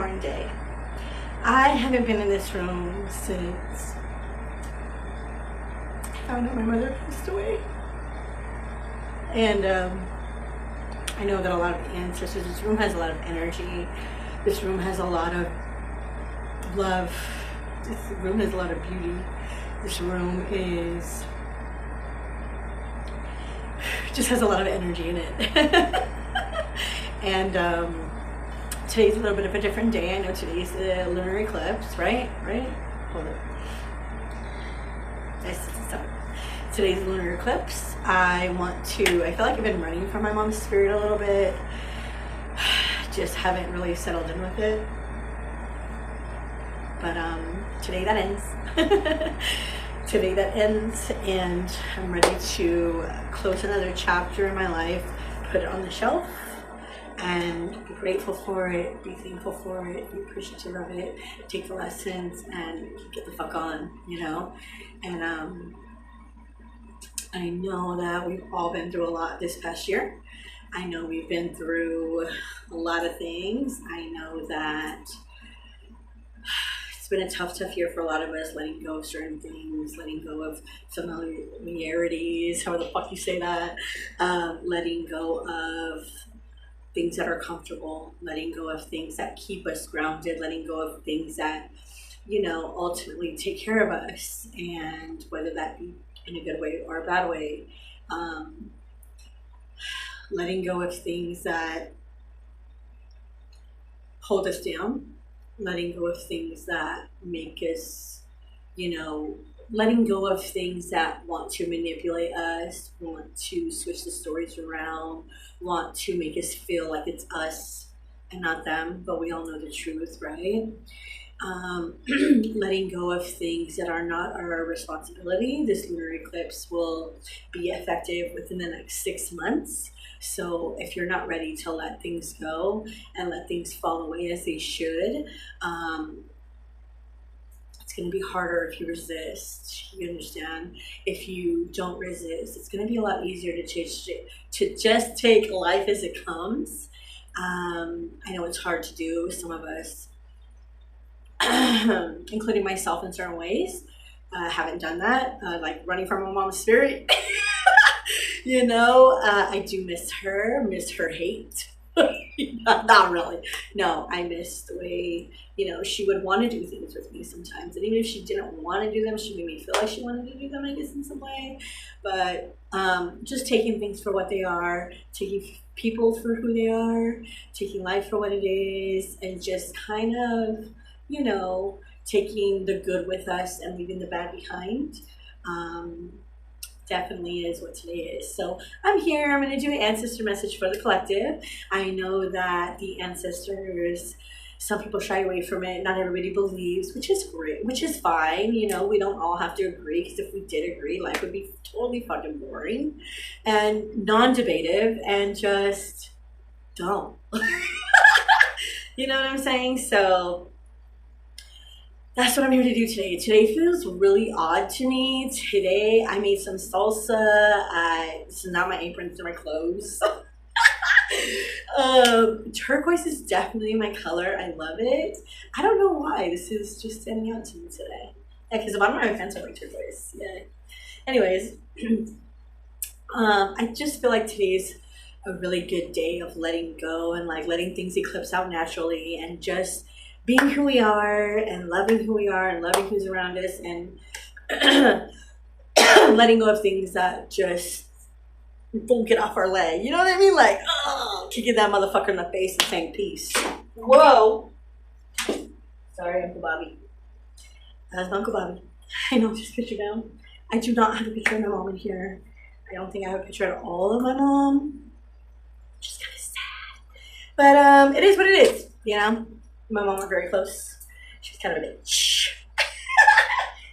important day. I haven't been in this room since I found out my mother passed away. And I know that a lot of ancestors, this room has a lot of energy. This room has a lot of love. This room has a lot of beauty. This room just has a lot of energy in it. And today's a little bit of a different day. I know today's the lunar eclipse, right? Hold it. Today's the lunar eclipse. I feel like I've been running from my mom's spirit a little bit. Just haven't really settled in with it. But today that ends. Today that ends, and I'm ready to close another chapter in my life, put it on the shelf, and be grateful for it, be thankful for it, be appreciative of it, take the lessons, and get the fuck on, you know? And I know that we've all been through a lot this past year. I know we've been through a lot of things. I know that it's been a tough year for a lot of us, letting go of certain things, letting go of familiarities, however the fuck you say that, letting go of things that are comfortable, letting go of things that keep us grounded, letting go of things that, you know, ultimately take care of us, and whether that be in a good way or a bad way, letting go of things that hold us down, letting go of things that make us, you know, letting go of things that want to manipulate us, want to switch the stories around, want to make us feel like it's us and not them, but we all know the truth, right? Letting go of things that are not our responsibility. This lunar eclipse will be effective within the next 6 months. So if you're not ready to let things go and let things fall away as they should, it's going to be harder if you resist. You understand? If you don't resist, it's going to be a lot easier to just take life as it comes. I know it's hard to do with some of us, including myself in certain ways. I haven't done that, like running from my mom's spirit. You know, I do miss her hate. Not really. No, I miss the way, you know, she would want to do things with me sometimes. And even if she didn't want to do them, she made me feel like she wanted to do them, I guess, in some way. But just taking things for what they are, taking people for who they are, taking life for what it is, and just kind of, you know, taking the good with us and leaving the bad behind. Definitely is what today is. So I'm here. I'm going to do an ancestor message for the collective. I know that the ancestors, some people shy away from it. Not everybody believes, which is great, which is fine. You know, we don't all have to agree, because if we did agree, life would be totally fucking boring and non-debative and just dumb. You know what I'm saying? So that's what I'm here to do today. Today feels really odd to me. Today I made some salsa. This is not my apron, these are my clothes. Turquoise is definitely my color. I love it. I don't know why. This is just standing out to me today. Yeah, because the bottom of my pants are like turquoise. Yeah. Anyways, I just feel like today's a really good day of letting go and like letting things eclipse out naturally and just being who we are and loving who we are and loving who's around us and letting go of things that just won't get off our leg. You know what I mean? Like, kicking that motherfucker in the face and saying peace. Whoa. Sorry, Uncle Bobby. That's Uncle Bobby. I know this picture down. I do not have a picture of my mom in here. I don't think I have a picture at all of my mom. Which is kind of sad. But it is what it is, you know? My mom were very close. She's kind of a bitch.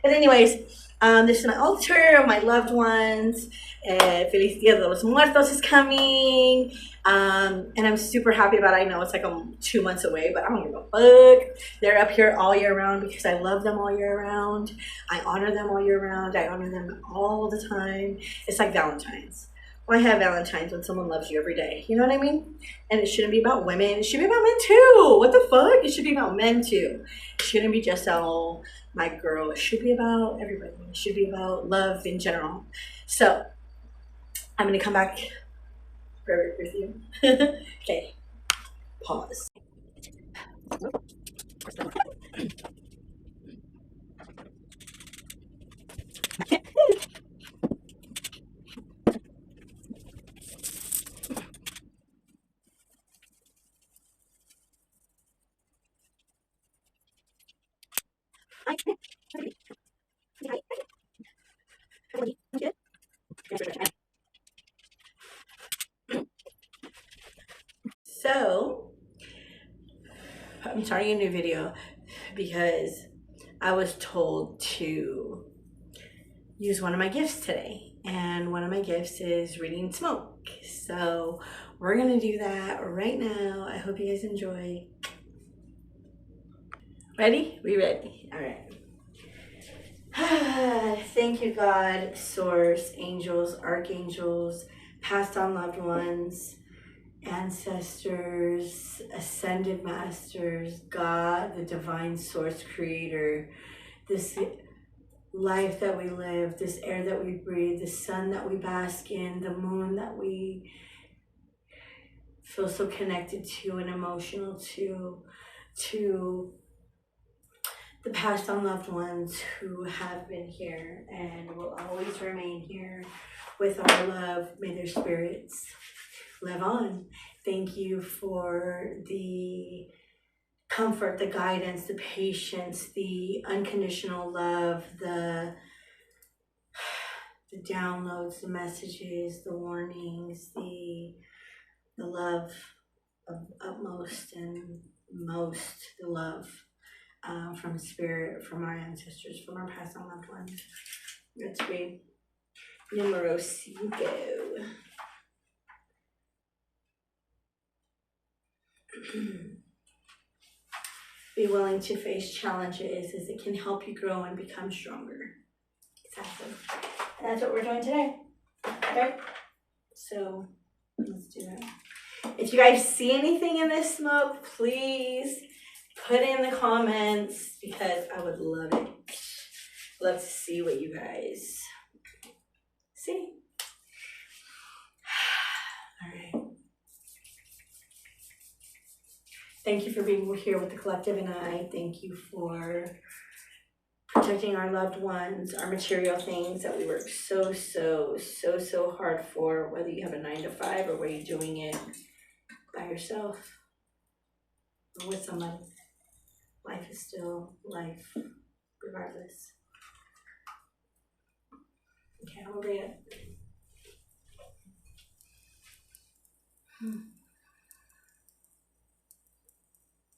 But anyways, this is my altar of my loved ones. Feliz Dia de los Muertos is coming. And I'm super happy about it. I know it's like 2 months away, but I don't give a fuck. They're up here all year round because I love them all year round. I honor them all year round. I honor them all the time. It's like Valentine's. Why have Valentine's when someone loves you every day? You know what I mean? And it shouldn't be about women. It should be about men too. What the fuck? It should be about men too. It shouldn't be just about my girl. It should be about everybody. It should be about love in general. So I'm gonna come back with you. Okay. Pause. So I'm starting a new video because I was told to use one of my gifts today, and one of my gifts is reading smoke. So we're gonna do that right now. I hope you guys enjoy. Ready? We ready? All right. Thank you, God, Source, angels, archangels, passed on loved ones, ancestors, ascended masters, God, the divine source creator, this life that we live, this air that we breathe, the sun that we bask in, the moon that we feel so connected to and emotional to the past on loved ones who have been here and will always remain here with our love. May their spirits live on. Thank you for the comfort, the guidance, the patience, the unconditional love, the downloads, the messages, the warnings, the love of utmost and most, the love from spirit, from our ancestors, from our past on loved ones. Let's read numero cinco. Be willing to face challenges as it can help you grow and become stronger. Exactly. And that's what we're doing today. Okay? So let's do it. If you guys see anything in this smoke, please put in the comments because I would love it. Love to see what you guys see. All right. Thank you for being here with the collective and I. Thank you for protecting our loved ones, our material things that we work so hard for, whether you have a 9 to 5 or whether you're doing it by yourself or with somebody. Life is still life, regardless. Okay, I'm gonna read it.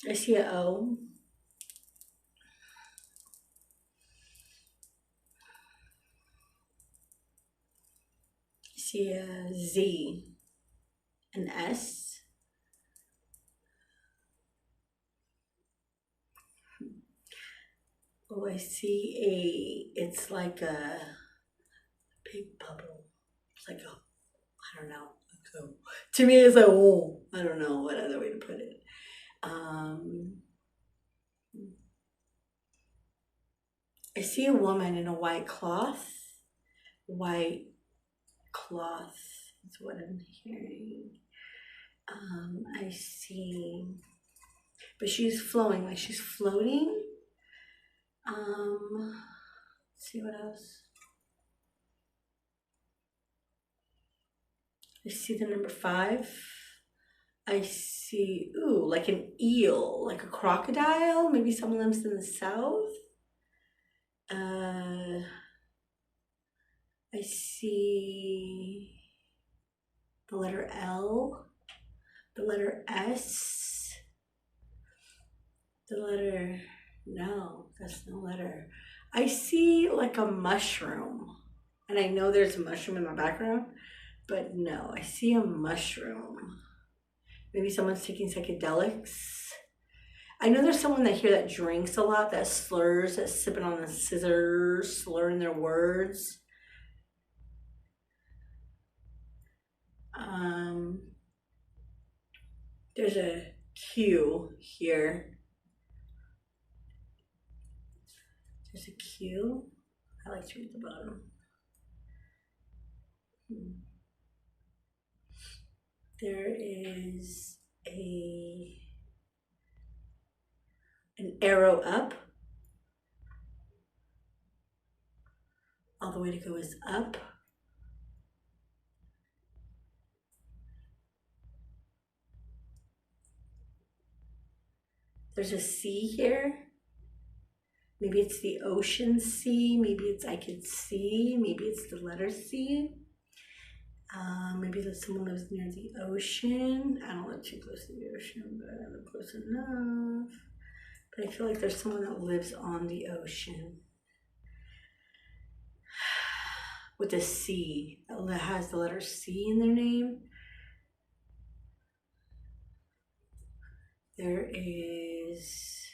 I see an O. I see a Z, an S. Oh, I see it's like a big bubble. It's like a, I don't know. So, to me, it's like, oh, I don't know what other way to put it. I see a woman in a white cloth. White cloth is what I'm hearing. I see, but she's flowing, like she's floating. Let's see what else. I see the number 5. I see, ooh, like an eel, like a crocodile. Maybe someone lives in the south. I see the letter L, the letter S, the letter, no, that's no letter. I see like a mushroom, and I know there's a mushroom in my background, but no, I see a mushroom. Maybe someone's taking psychedelics. I know there's someone that here that drinks a lot, that slurs, that's sipping on the scissors, slurring their words. There's a Q here. There's a Q. I like to read the bottom. There is an arrow up. All the way to go is up. There's a C here. Maybe it's the ocean C. Maybe it's I could see. Maybe it's the letter C. Maybe that someone lives near the ocean. I don't live too close to the ocean, but I live close enough. But I feel like there's someone that lives on the ocean. With a C, that has the letter C in their name. There is,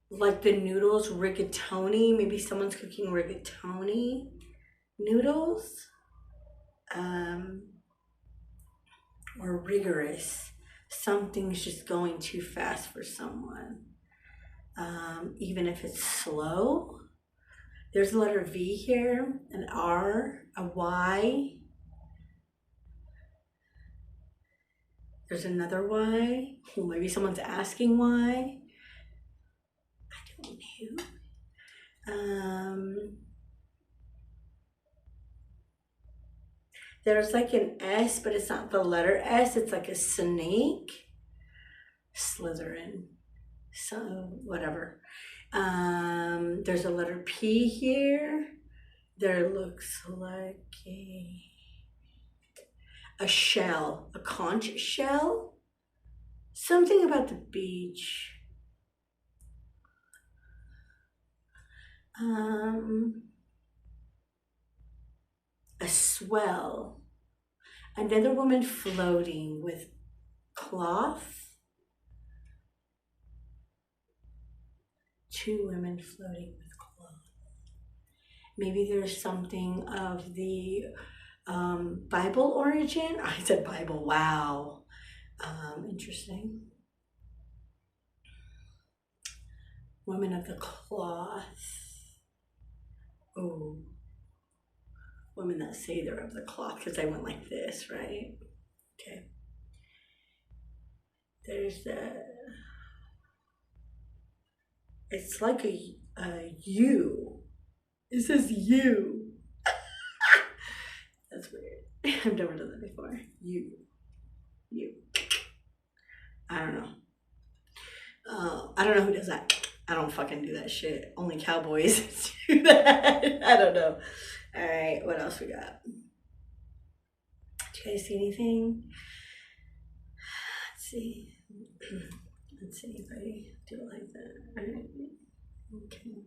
like the noodles, rigatoni. Maybe someone's cooking rigatoni noodles. Or rigorous. Something's just going too fast for someone. Even if it's slow. There's a letter V here, an R, a Y. There's another Y. Well, maybe someone's asking why. I don't know. There's like an S, but it's not the letter S. It's like a snake. Slytherin. So, whatever. There's a letter P here. There looks like a shell, a conch shell. Something about the beach. A swell. Another woman floating with cloth. Two women floating with cloth. Maybe there's something of the Bible origin. I said Bible, wow. Interesting. Women of the cloth. Oh. Women that say they're of the cloth, because I went like this, right? Okay. There's it's like a U. It says U. That's weird. I've never done that before. U. I don't know. I don't know who does that. I don't fucking do that shit. Only cowboys do that. I don't know. All right, what else we got? Do you guys see anything? Let's see. Let's see if I do it like that. All right. Okay.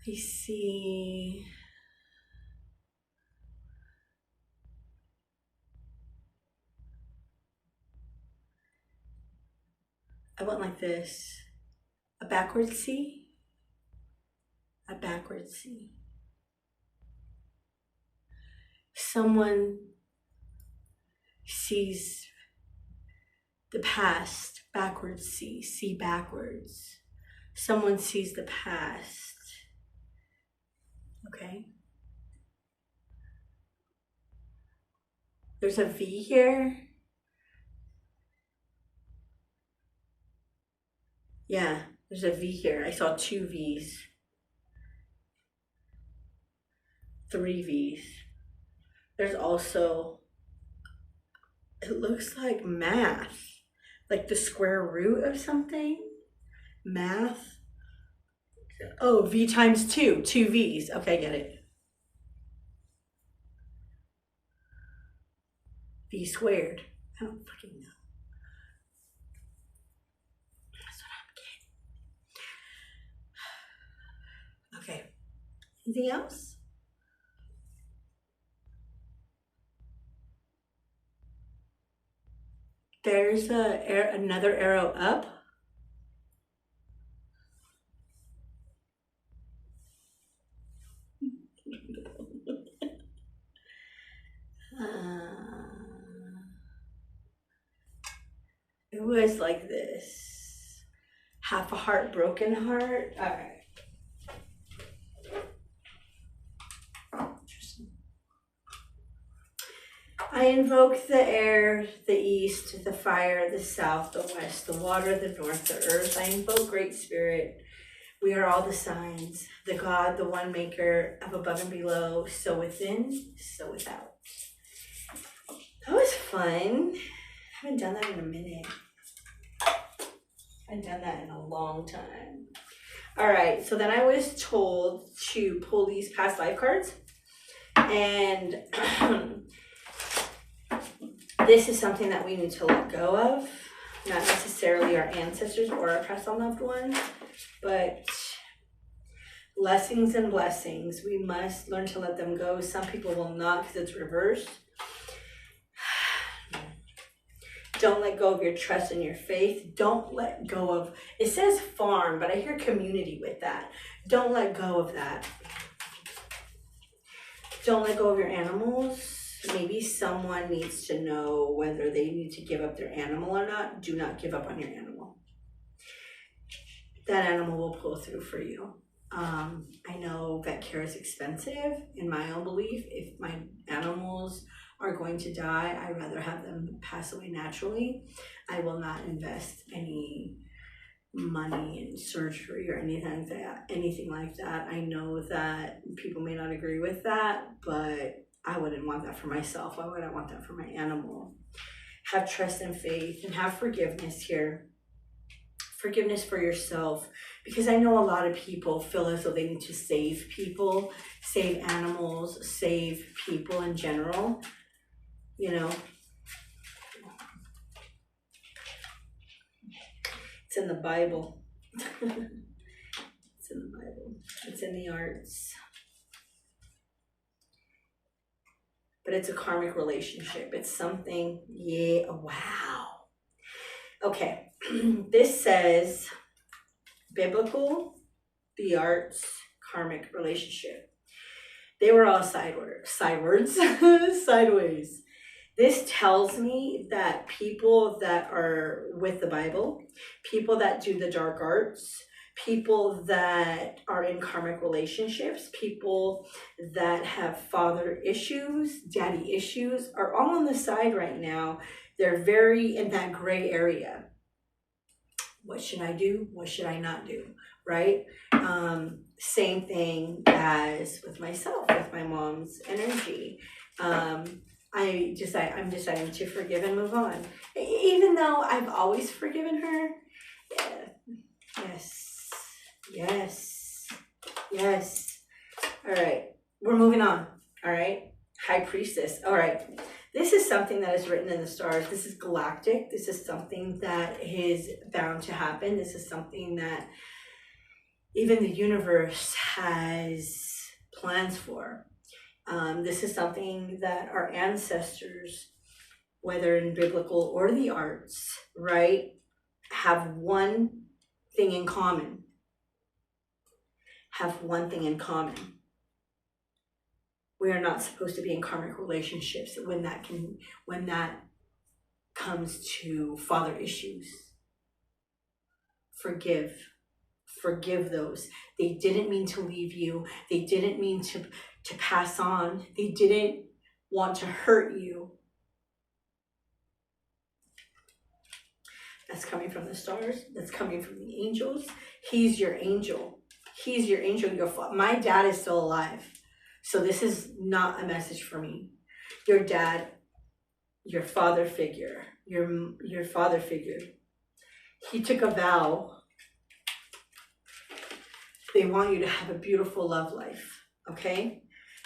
I see. I went like this. A backwards C. A backwards C. Someone sees the past backwards C. See backwards. Someone sees the past. Okay. There's a V here. Yeah, there's a V here. I saw two V's. Three V's. There's also, it looks like math. Like the square root of something. Math. Oh, V times 2. 2 V's. Okay, I get it. V squared. I don't fucking know. That's what I'm getting. Okay. Anything else? There's another arrow up. It was like this. Half a heart, broken heart. All right. I invoke the air, the east, the fire, the south, the west, the water, the north, the earth. I invoke Great Spirit. We are all the signs, the God, the one maker of above and below, so within, so without. That was fun. I haven't done that in a minute. I haven't done that in a long time. All right, so then I was told to pull these past life cards. And this is something that we need to let go of. Not necessarily our ancestors or our past on loved ones, but blessings and blessings. We must learn to let them go. Some people will not because it's reversed. Don't let go of your trust and your faith. Don't let go of, it says farm, but I hear community with that. Don't let go of that. Don't let go of your animals. Maybe someone needs to know whether they need to give up their animal or not. Do not give up on your animal. That animal will pull through for you. I know vet care is expensive. In my own belief, if my animals are going to die, I'd rather have them pass away naturally. I will not invest any money in surgery or anything like that. I know that people may not agree with that, but I wouldn't want that for myself. Why would I want that for my animal? Have trust and faith and have forgiveness here. Forgiveness for yourself, because I know a lot of people feel as though they need to save people, save animals, save people in general, you know. It's in the Bible. It's in the Bible. It's in the arts. But it's a karmic relationship. It's something, yeah, wow. Okay, this says biblical, the arts, karmic relationship. They were all sideways. This tells me that people that are with the Bible, people that do the dark arts, people that are in karmic relationships, people that have father issues, daddy issues, are all on the side right now. They're very in that gray area. What should I do? What should I not do? Right? Same thing as with myself, with my mom's energy. I'm deciding to forgive and move on. Even though I've always forgiven her. Yeah. Yes. All right. We're moving on. All right. High Priestess. All right. This is something that is written in the stars. This is galactic. This is something that is bound to happen. This is something that even the universe has plans for. This is something that our ancestors, whether in biblical or the arts, right, have one thing in common. We are not supposed to be in karmic relationships when that comes to father issues. Forgive those. They didn't mean to leave you. They didn't mean to pass on. They didn't want to hurt you. That's coming from the stars. That's coming from the angels. He's your angel. He's your angel. My dad is still alive. So this is not a message for me. Your dad, your father figure, your father figure, he took a vow. They want you to have a beautiful love life, okay?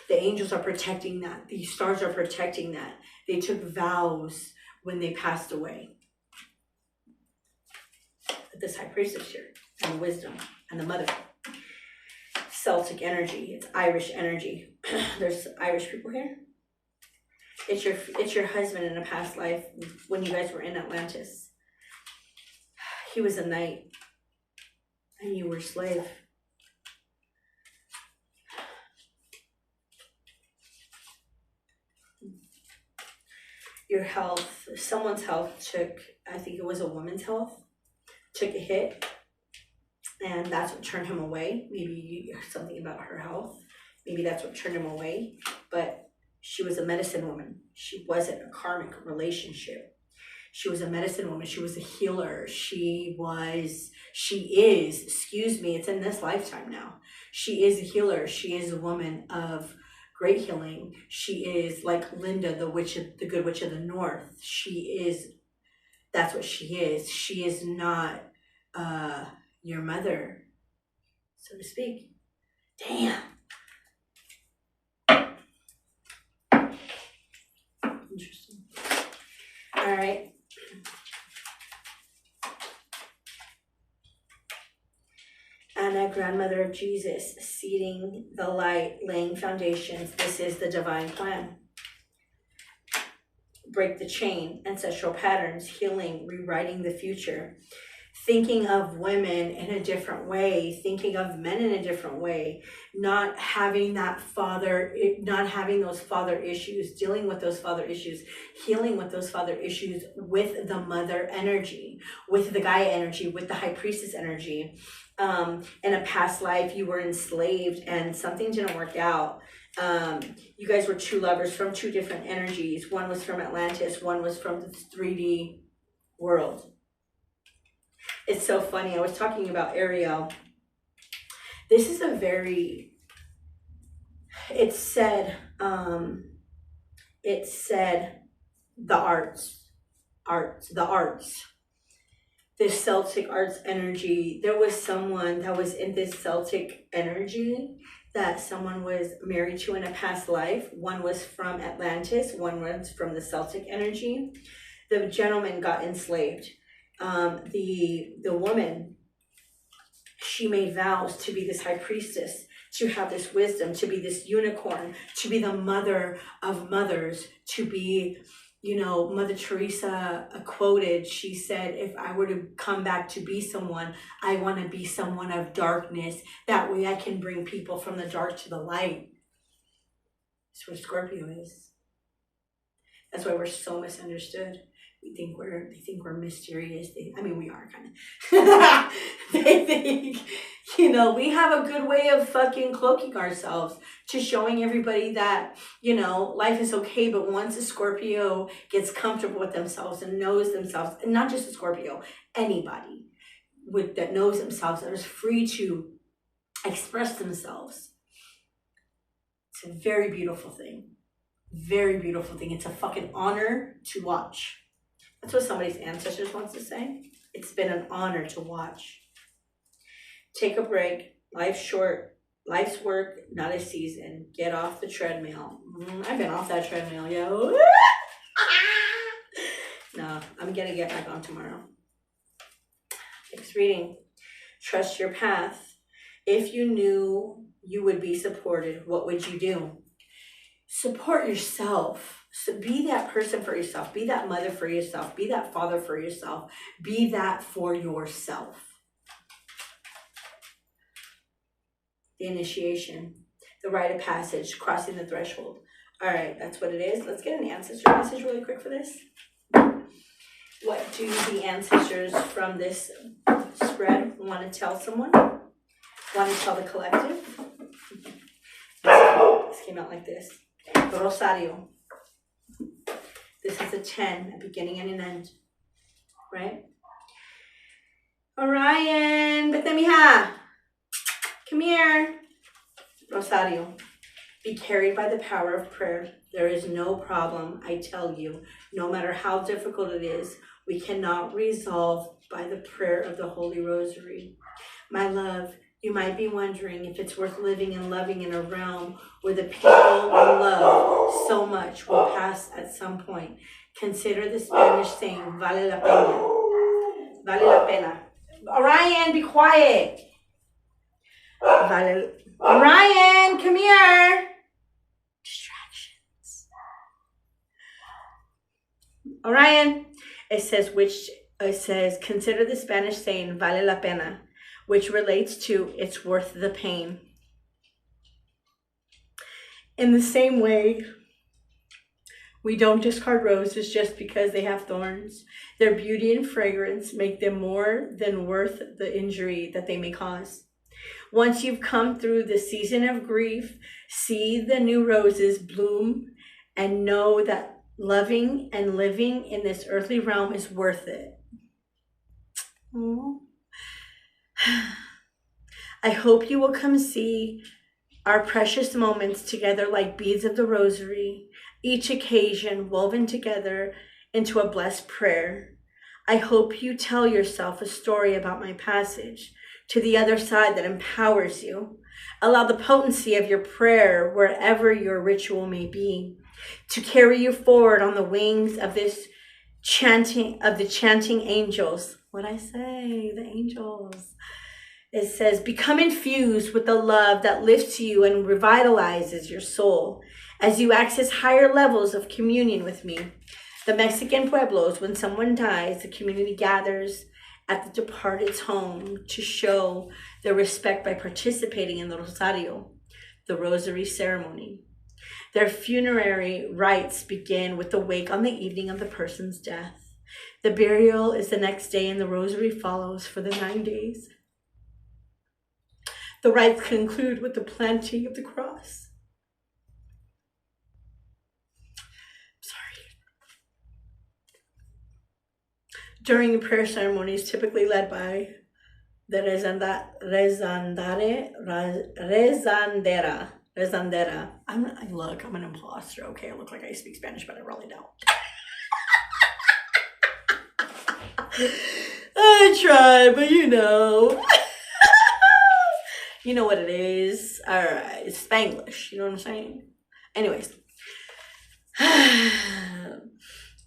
The angels are protecting that. The stars are protecting that. They took vows when they passed away. This High Priestess here, and the wisdom, and the mother. Celtic energy, it's Irish energy. There's Irish people here. It's your husband in a past life when you guys were in Atlantis. He was a knight, and you were a slave. your health, someone's health took, I think it was a woman's health, took a hit, and that's what turned him away. Maybe something about her health. Maybe that's what turned him away. But she was a medicine woman. She wasn't a karmic relationship. She was a medicine woman. She was a healer. She is, excuse me, it's in this lifetime now. She is a healer. She is a woman of great healing. She is like Linda, the good witch of the north. That's what she is. She is not your mother, so to speak. Damn. Interesting. All right. Anna, grandmother of Jesus, seeding the light, laying foundations. This is the divine plan. Break the chain, ancestral patterns, healing, rewriting the future. Thinking of women in a different way, thinking of men in a different way, not having those father issues, dealing with those father issues, healing with those father issues with the mother energy, with the Gaia energy, with the high priestess energy. In a past life, you were enslaved and something didn't work out. You guys were two lovers from two different energies. One was from Atlantis, one was from the 3D world. It's so funny. I was talking about Ariel. This is it said the arts. This Celtic arts energy. There was someone that was in this Celtic energy that someone was married to in a past life. One was from Atlantis, one was from the Celtic energy. The gentleman got enslaved. The woman, she made vows to be this high priestess, to have this wisdom, to be this unicorn, to be the mother of mothers, to be, Mother Teresa quoted, she said, if I were to come back to be someone, I want to be someone of darkness. That way I can bring people from the dark to the light. That's what Scorpio is. That's why we're so misunderstood. They think we're mysterious. We are kind of. They think, we have a good way of fucking cloaking ourselves to showing everybody that, life is okay. But once a Scorpio gets comfortable with themselves and knows themselves, and not just a Scorpio, anybody that knows themselves, that is free to express themselves. It's a very beautiful thing. Very beautiful thing. It's a fucking honor to watch. That's what somebody's ancestors wants to say. It's been an honor to watch. Take a break. Life's short. Life's work, not a season. Get off the treadmill. I've been off that treadmill, yo. No, I'm gonna get back on tomorrow. Next reading. Trust your path. If you knew you would be supported, what would you do? Support yourself. So be that person for yourself. Be that mother for yourself. Be that father for yourself. Be that for yourself. The initiation, the rite of passage, crossing the threshold. All right, that's what it is. Let's get an ancestor message really quick for this. What do the ancestors from this spread want to tell someone? Want to tell the collective? This came out like this. Rosario. This is a 10, a beginning and an end, right? Orion, vete mija. Come here. Rosario. Be carried by the power of prayer. There is no problem, I tell you. No matter how difficult it is, we cannot resolve by the prayer of the Holy Rosary. My love, you might be wondering if it's worth living and loving in a realm where the people we love so much will pass at some point. Consider the Spanish saying, vale la pena. Vale la pena. Orion, be quiet. Orion, come here. Distractions. Orion, it says, consider the Spanish saying, vale la pena, which relates to it's worth the pain. In the same way, We don't discard roses just because they have thorns. Their beauty and fragrance make them more than worth the injury that they may cause. Once you've come through the season of grief, see the new roses bloom and know that loving and living in this earthly realm is worth it. Aww. I hope you will come see our precious moments together like beads of the rosary, each occasion woven together into a blessed prayer. I hope you tell yourself a story about my passage to the other side that empowers you. Allow the potency of your prayer, wherever your ritual may be, to carry you forward on the wings of this chanting, of the chanting angels. What'd I say? The angels. It says, become infused with the love that lifts you and revitalizes your soul as you access higher levels of communion with me. The Mexican pueblos, when someone dies, the community gathers at the departed's home to show their respect by participating in the rosario, the rosary ceremony. Their funerary rites begin with the wake on the evening of the person's death. The burial is the next day and the rosary follows for the 9 days. The rites conclude with the planting of the cross. Sorry. During the prayer ceremonies, typically led by the rezandera. I'm an imposter, okay? I look like I speak Spanish, but I really don't. I try, but you know. You know what it is. All right, it's Spanglish. You know what I'm saying? Anyways. The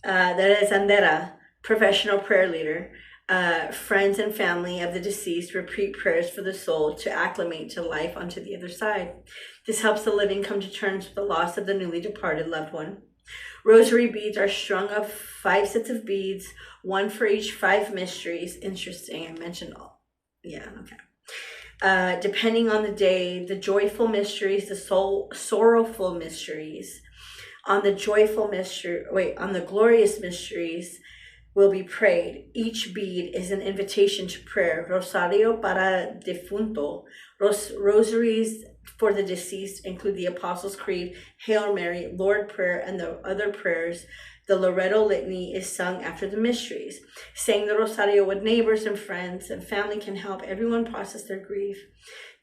rezandera, professional prayer leader, friends and family of the deceased repeat prayers for the soul to acclimate to life onto the other side. This helps the living come to terms with the loss of the newly departed loved one. Rosary beads are strung of 5 sets of beads, one for each 5 mysteries. Interesting. I mentioned all. Yeah, okay. Depending on the day, the joyful mysteries, the sorrowful mysteries, on the glorious mysteries will be prayed. Each bead is an invitation to prayer. Rosario para defunto. Rosaries for the deceased include the Apostles' Creed, Hail Mary, Lord Prayer, and the other prayers. The Loreto Litany is sung after the mysteries. Saying the Rosario with neighbors and friends and family can help everyone process their grief.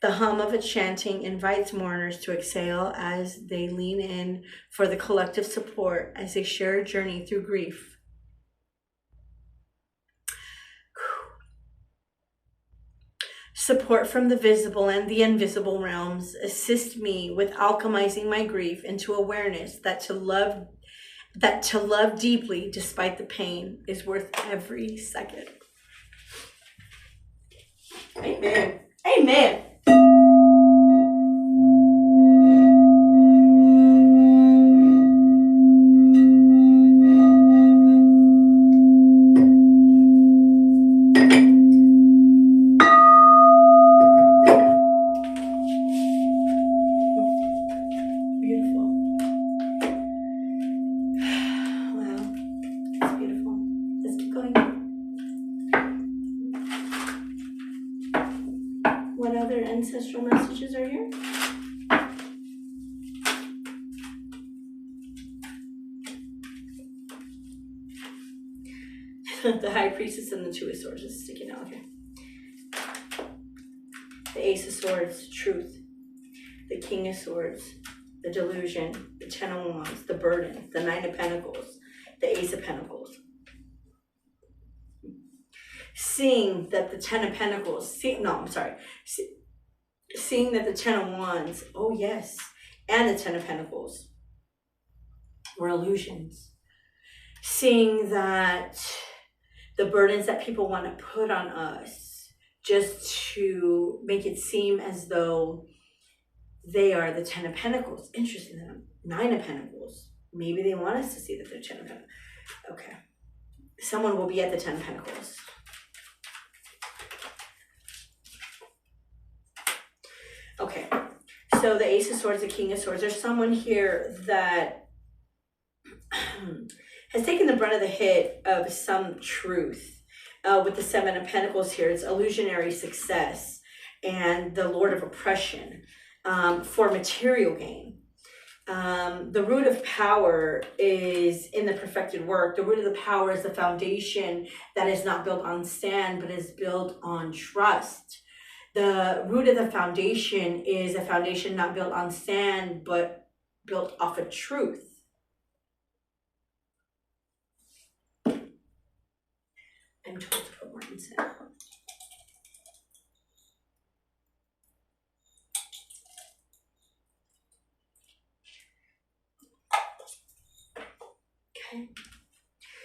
The hum of a chanting invites mourners to exhale as they lean in for the collective support as they share a journey through grief. Support from the visible and the invisible realms assist me with alchemizing my grief into awareness that to love deeply despite the pain is worth every second. Amen. Amen. What other ancestral messages are here? The High Priestess and the Two of Swords is sticking out, okay. The Ace of Swords, truth. The King of Swords, the delusion. The Ten of Wands, the burden. The Nine of Pentacles, the Ace of Pentacles. Seeing that the Ten of Pentacles, seeing that the Ten of Wands, oh yes, and the Ten of Pentacles were illusions. Seeing that the burdens that people want to put on us just to make it seem as though they are the Ten of Pentacles. Interesting, Nine of Pentacles. Maybe they want us to see that they're Ten of Pentacles. Okay. Someone will be at the Ten of Pentacles. Okay, so the Ace of Swords, the King of Swords. There's someone here that has taken the brunt of the hit of some truth. With the Seven of Pentacles here, it's illusionary success and the Lord of Oppression for material gain. The root of power is in the perfected work. The root of the power is the foundation that is not built on sand, but is built on trust. The root of the foundation is a foundation not built on sand, but built off of truth. I'm told to put more incense. Okay.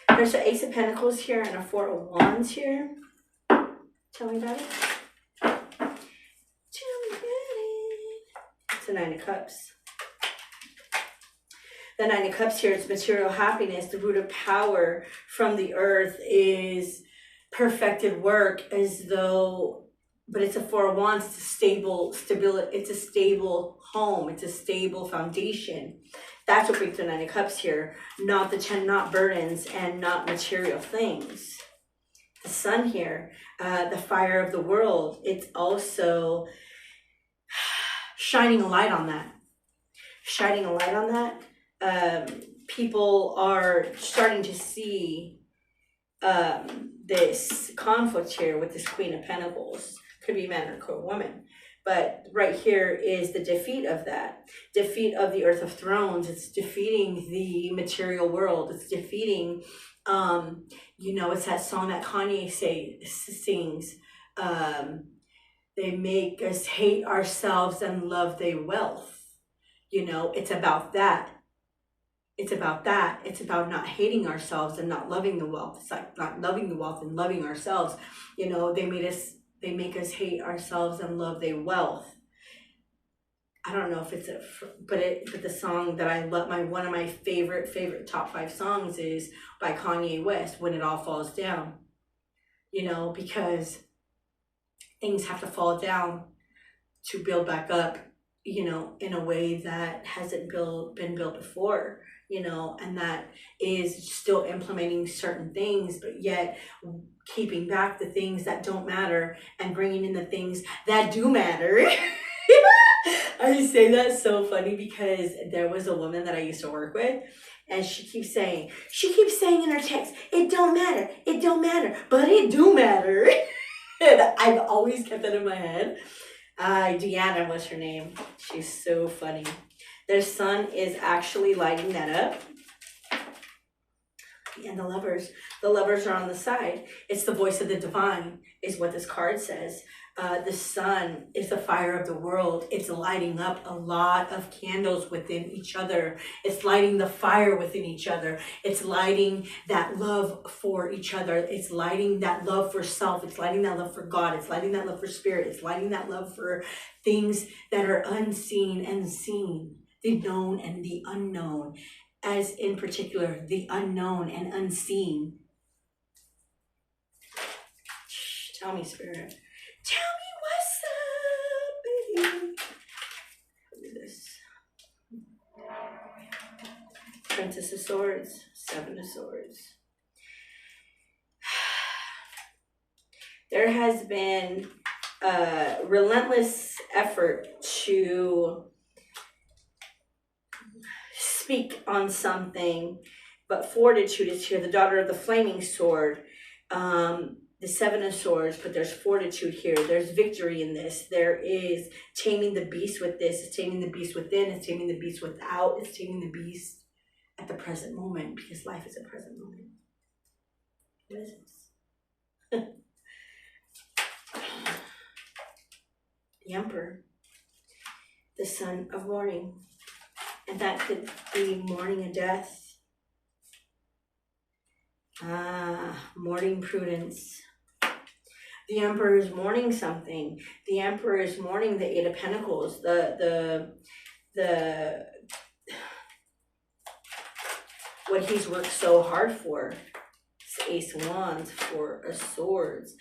There's an Ace of Pentacles here and a Four of Wands here. Tell me about it. Tell me about it. It's a Nine of Cups. The Nine of Cups here, it's material happiness. The root of power from the earth is perfected work, as though, but it's a Four of Wands. It's a stable stability. It's a stable home. It's a stable foundation. That's what brings the Nine of Cups here. Not the 10, not burdens, and not material things. The Sun here, the fire of the world. It's also shining a light on that. Shining a light on that. People are starting to see this conflict here with this Queen of Pentacles. Could be man or could be woman. But right here is the defeat of that. Defeat of the Earth of Thrones. It's defeating the material world. It's defeating, it's that song that Kanye sings. They make us hate ourselves and love their wealth. It's about that. It's about that. It's about not hating ourselves and not loving the wealth. It's like not loving the wealth and loving ourselves. They make us hate ourselves and love their wealth. I don't know if it's but the song that I love, one of my favorite top 5 songs is by Kanye West, When It All Falls Down. Because things have to fall down to build back up, in a way that hasn't been built before. And that is still implementing certain things, but yet keeping back the things that don't matter and bringing in the things that do matter. I say that so funny because there was a woman that I used to work with, and she keeps saying in her text, it don't matter, but it do matter. And I've always kept that in my head. Deanna was her name. She's so funny. Their sun is actually lighting that up. And the lovers are on the side. It's the voice of the divine, is what this card says. The sun is the fire of the world. It's lighting up a lot of candles within each other. It's lighting the fire within each other. It's lighting that love for each other. It's lighting that love for self. It's lighting that love for God. It's lighting that love for spirit. It's lighting that love for things that are unseen and seen, the known and the unknown, as in particular, the unknown and unseen. Tell me, Spirit. Tell me what's up, baby. Look at this. Princess of Swords, Seven of Swords. There has been a relentless effort to speak on something, but fortitude is here. The daughter of the flaming sword, the Seven of Swords, but there's fortitude here. There's victory in this. There is taming the beast with this. It's taming the beast within. It's taming the beast without. It's taming the beast at the present moment, because life is a present moment. What is this? The Emperor, the son of mourning. And that could be mourning a death. Mourning prudence. The Emperor is mourning something. The Emperor is mourning the Eight of Pentacles. What he's worked so hard for. It's Ace of Wands, Four of Swords.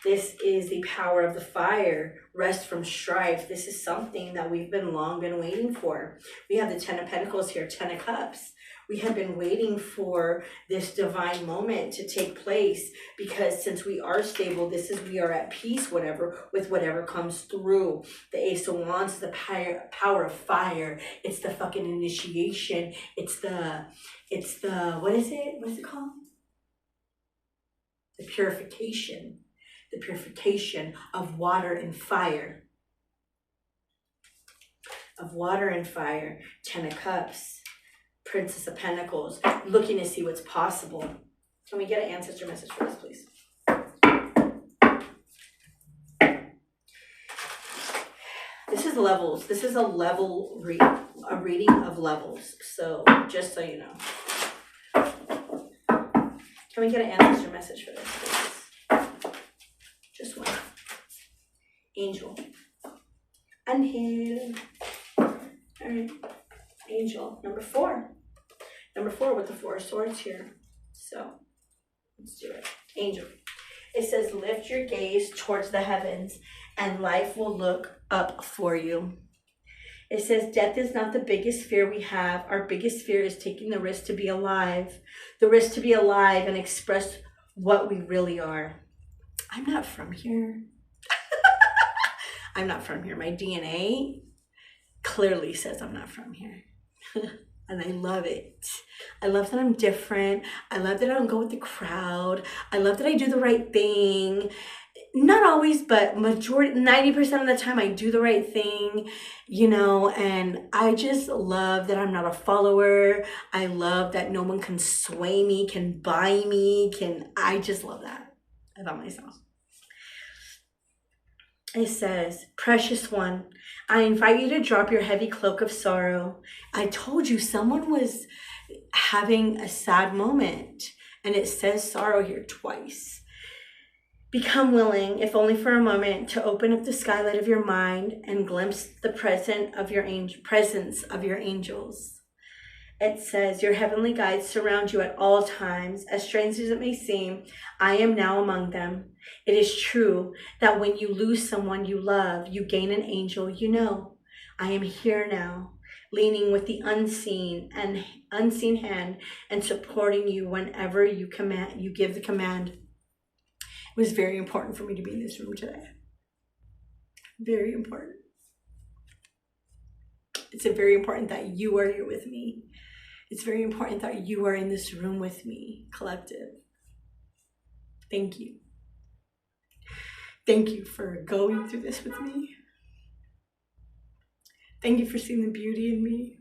This is the power of the fire, rest from strife. This is something that we've long been waiting for. We have the Ten of Pentacles here, Ten of Cups. We have been waiting for this divine moment to take place, because since we are stable, we are at peace, with whatever comes through. The Ace of Wands is the power of fire. It's the fucking initiation. It's the, what is it? What is it called? The purification of water and fire. Of water and fire. 10 of Cups, Princess of Pentacles, looking to see what's possible. Can we get an ancestor message for this, please? This is levels. This is a reading of levels. So just so you know. Can we get an ancestor message for this, please? Just one. Angel. Unhealed. All right. Angel. Number 4. Number 4 with the 4 of Swords here. So let's do it. Angel. It says, lift your gaze towards the heavens and life will look up for you. It says, death is not the biggest fear we have. Our biggest fear is taking the risk to be alive. The risk to be alive and express what we really are. I'm not from here. I'm not from here. My DNA clearly says I'm not from here. And I love it. I love that I'm different. I love that I don't go with the crowd. I love that I do the right thing. Not always, but 90% of the time I do the right thing, you know, and I just love that I'm not a follower. I love that no one can sway me, can buy me, I just love that about myself. It says, precious one, I invite you to drop your heavy cloak of sorrow. I told you someone was having a sad moment, and it says sorrow here twice. Become willing, if only for a moment, to open up the skylight of your mind and glimpse the presence of your angels. It says, your heavenly guides surround you at all times. As strange as it may seem, I am now among them. It is true that when you lose someone you love, you gain an angel you know. I am here now, leaning with the unseen hand and supporting you whenever you give the command. It was very important for me to be in this room today. Very important. It's very important that you are here with me. It's very important that you are in this room with me, collective. Thank you. Thank you for going through this with me. Thank you for seeing the beauty in me.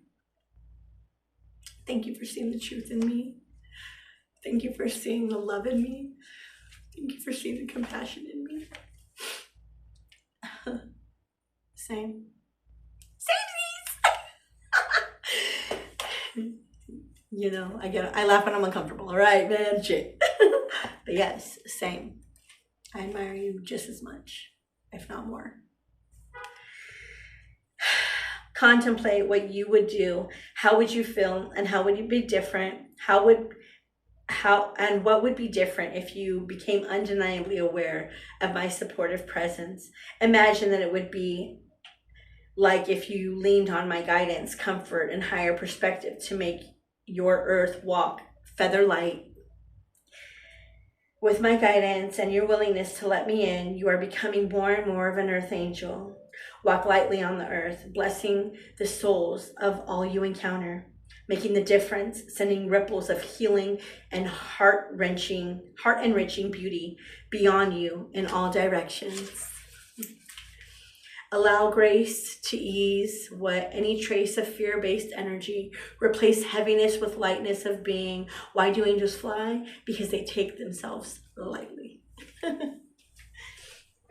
Thank you for seeing the truth in me. Thank you for seeing the love in me. Thank you for seeing the compassion in me. Same. You know, I laugh when I'm uncomfortable. All right, man, shit. But yes, same. I admire you just as much, if not more. Contemplate what you would do. How would you feel, and how would you be different? And what would be different if you became undeniably aware of my supportive presence? Imagine that it would be like if you leaned on my guidance, comfort, and higher perspective to make your earth walk feather light. With my guidance and your willingness to let me in, you are becoming more and more of an earth angel. Walk lightly on the earth, blessing the souls of all you encounter, making the difference, sending ripples of healing and heart-enriching beauty beyond you in all directions. Allow grace to ease any trace of fear-based energy. Replace heaviness with lightness of being. Why do angels fly? Because they take themselves lightly. All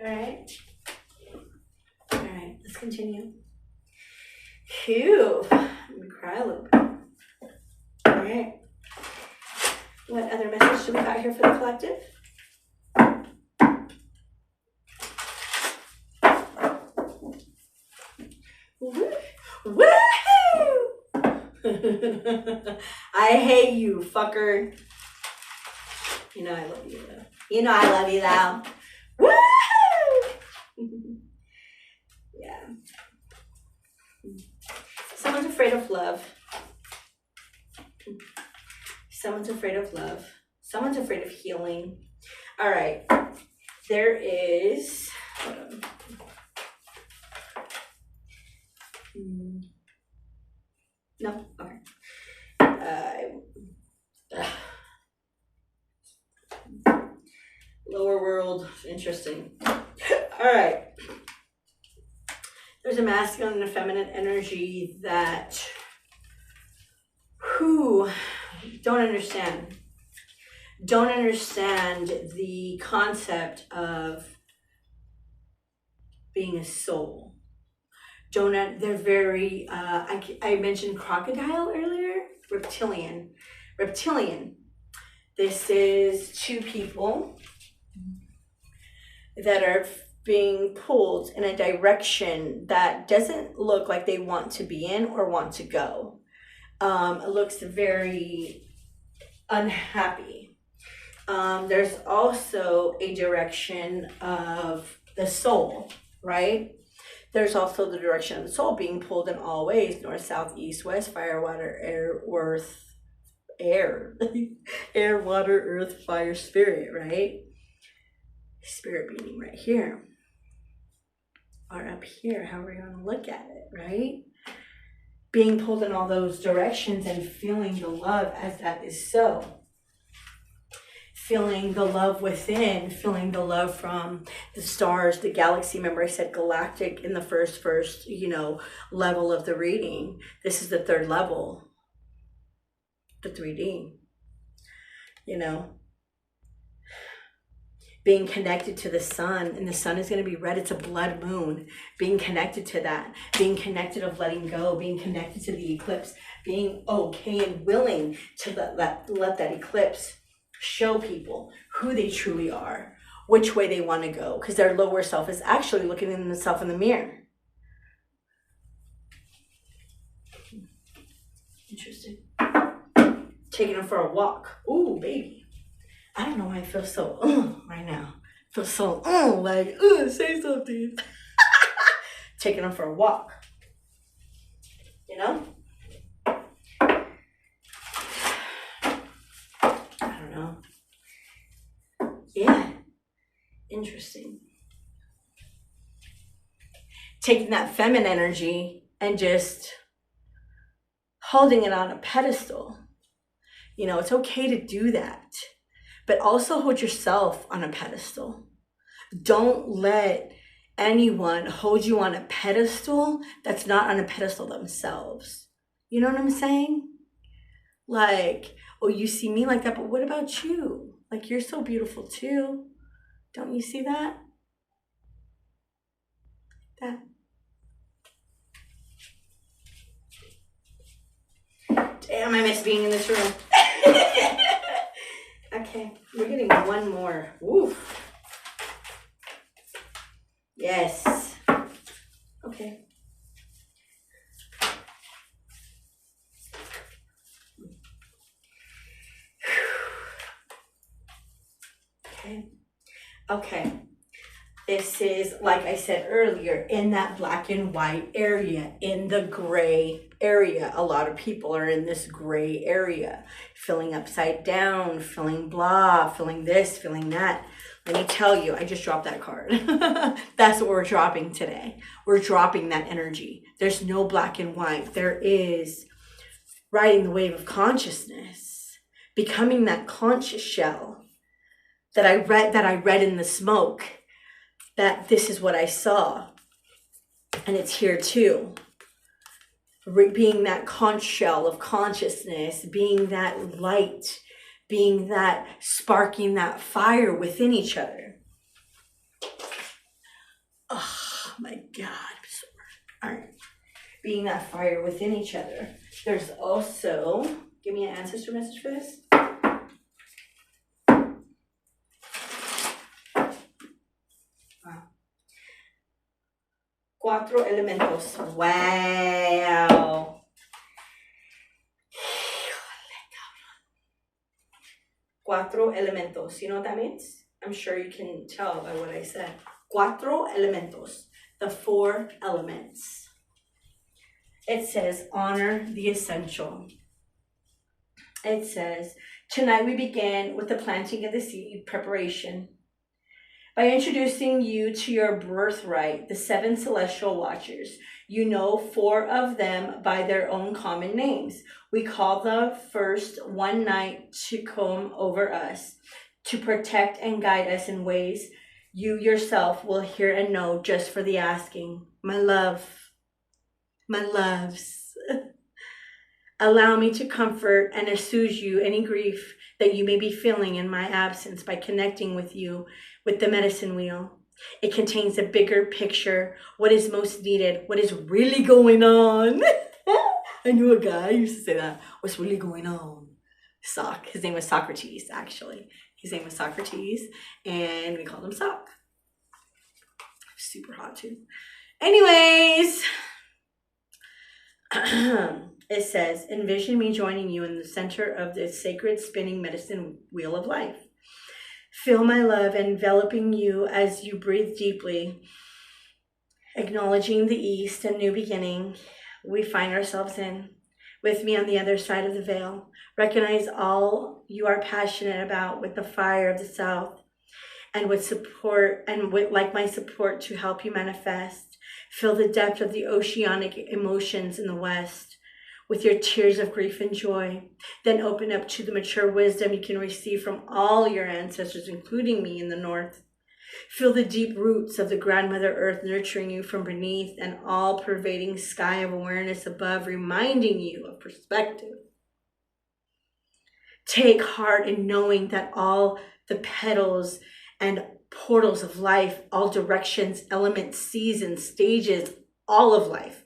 right. All right, let's continue. Phew, I'm gonna cry a little bit. All right. What other message do we got here for the collective? Woohoo! I hate you, fucker. You know I love you though. You know I love you though. Woohoo! Yeah. Someone's afraid of love. Someone's afraid of love. Someone's afraid of healing. All right. There is... Hold on. No? Okay. Lower world. Interesting. All right. There's a masculine and a feminine energy that don't understand the concept of being a soul. They're very, I mentioned crocodile earlier, reptilian. This is two people that are being pulled in a direction that doesn't look like they want to be in or want to go. It looks very unhappy. There's also a direction of the soul, right? There's also the direction of the soul being pulled in all ways, north, south, east, west, fire, water, air, air, water, earth, fire, spirit, right? Spirit being right here or up here, however you want to look at it, right? Being pulled in all those directions and feeling the love as that is so. Feeling the love within, feeling the love from the stars, the galaxy. Remember I said galactic in the first, level of the reading. This is the third level, the 3D, being connected to the sun, and the sun is going to be red. It's a blood moon. Being connected to that, being connected of letting go, being connected to the eclipse, being okay and willing to let that eclipse show people who they truly are, which way they want to go, because their lower self is actually looking at themselves in the mirror. Interesting. Taking them for a walk. Ooh, baby. I don't know why I feel so right now. I feel so say something. Taking them for a walk. Yeah, interesting. Taking that feminine energy and just holding it on a pedestal. It's okay to do that, but also hold yourself on a pedestal. Don't let anyone hold you on a pedestal that's not on a pedestal themselves. You know what I'm saying? Like, oh, you see me like that, but what about you? Like, you're so beautiful too. Don't you see that? Damn, I miss being in this room. Okay, we're getting one more. Woof. Yes. Okay. Okay. This is, like I said earlier, in that black and white area, in the gray area. A lot of people are in this gray area, feeling upside down, feeling blah, feeling this, feeling that. Let me tell you, I just dropped that card. That's what we're dropping today. We're dropping that energy. There's no black and white. There is riding the wave of consciousness, becoming that conscious shell that I read in the smoke, that this is what I saw. And it's here too. Being that conch shell of consciousness, being that light, being that sparking that fire within each other. Oh my God, I'm sore. All right. Being that fire within each other. There's also, give me an ancestor message for this. Cuatro elementos. Wow. Cuatro elementos. You know what that means? I'm sure you can tell by what I said. Cuatro elementos. The 4 elements. It says honor the essential. It says, tonight we begin with the planting of the seed preparation by introducing you to your birthright, the 7 celestial watchers. You know 4 of them by their own common names. We call the first one night to come over us, to protect and guide us in ways you yourself will hear and know just for the asking. My love, my loves, allow me to comfort and assuage you any grief that you may be feeling in my absence by connecting with you with the medicine wheel. It contains a bigger picture, what is most needed, what is really going on. I knew a guy who used to say that, what's really going on. His name was Socrates, actually. His name was Socrates, and we called him Sock. Super hot, too. Anyways, it says, envision me joining you in the center of the sacred spinning medicine wheel of life. Feel my love enveloping you as you breathe deeply, acknowledging the east and new beginning we find ourselves in. With me on the other side of the veil, recognize all you are passionate about with the fire of the south, and with support and with like my support to help you manifest. Feel the depth of the oceanic emotions in the west with your tears of grief and joy. Then open up to the mature wisdom you can receive from all your ancestors, including me in the north. Feel the deep roots of the grandmother earth nurturing you from beneath an all-pervading sky of awareness above, reminding you of perspective. Take heart in knowing that all the petals and portals of life, all directions, elements, seasons, stages, all of life,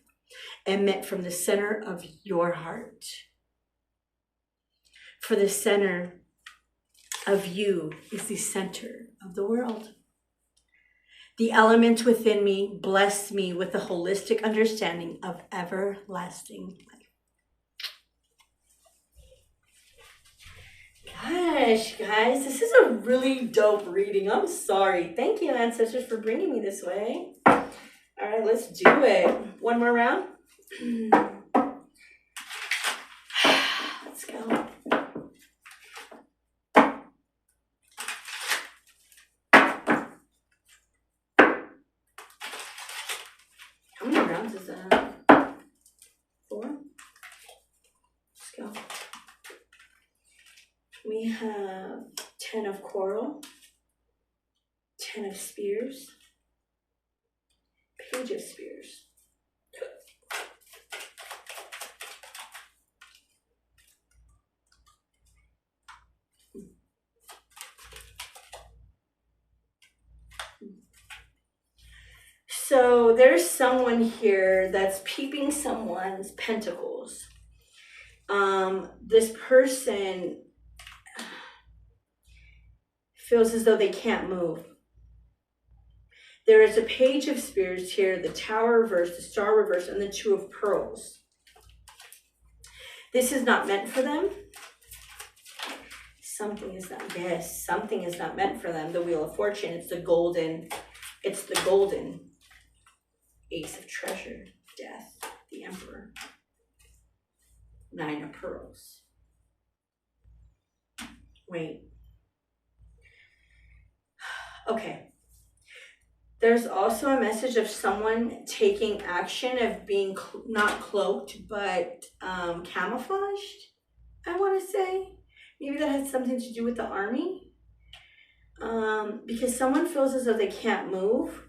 emit from the center of your heart. For the center of you is the center of the world. The elements within me bless me with the holistic understanding of everlasting life. Gosh, guys, this is a really dope reading. I'm sorry. Thank you, ancestors, for bringing me this way. All right, let's do it. One more round. Let's go. How many rounds is that? 4? Let's go. We have 10 of coral, 10 of spears, page of spears. So there's someone here that's peeping someone's pentacles. This person feels as though they can't move. There is a page of spears here, the tower reversed, the star reversed, and the 2 of pearls. This is not meant for them. Something is not meant for them. The Wheel of Fortune, it's the golden Ace of Treasure, Death, the Emperor, 9 of Pearls. Wait. Okay. There's also a message of someone taking action of being not cloaked, but camouflaged, I want to say. Maybe that has something to do with the army. Because someone feels as though they can't move.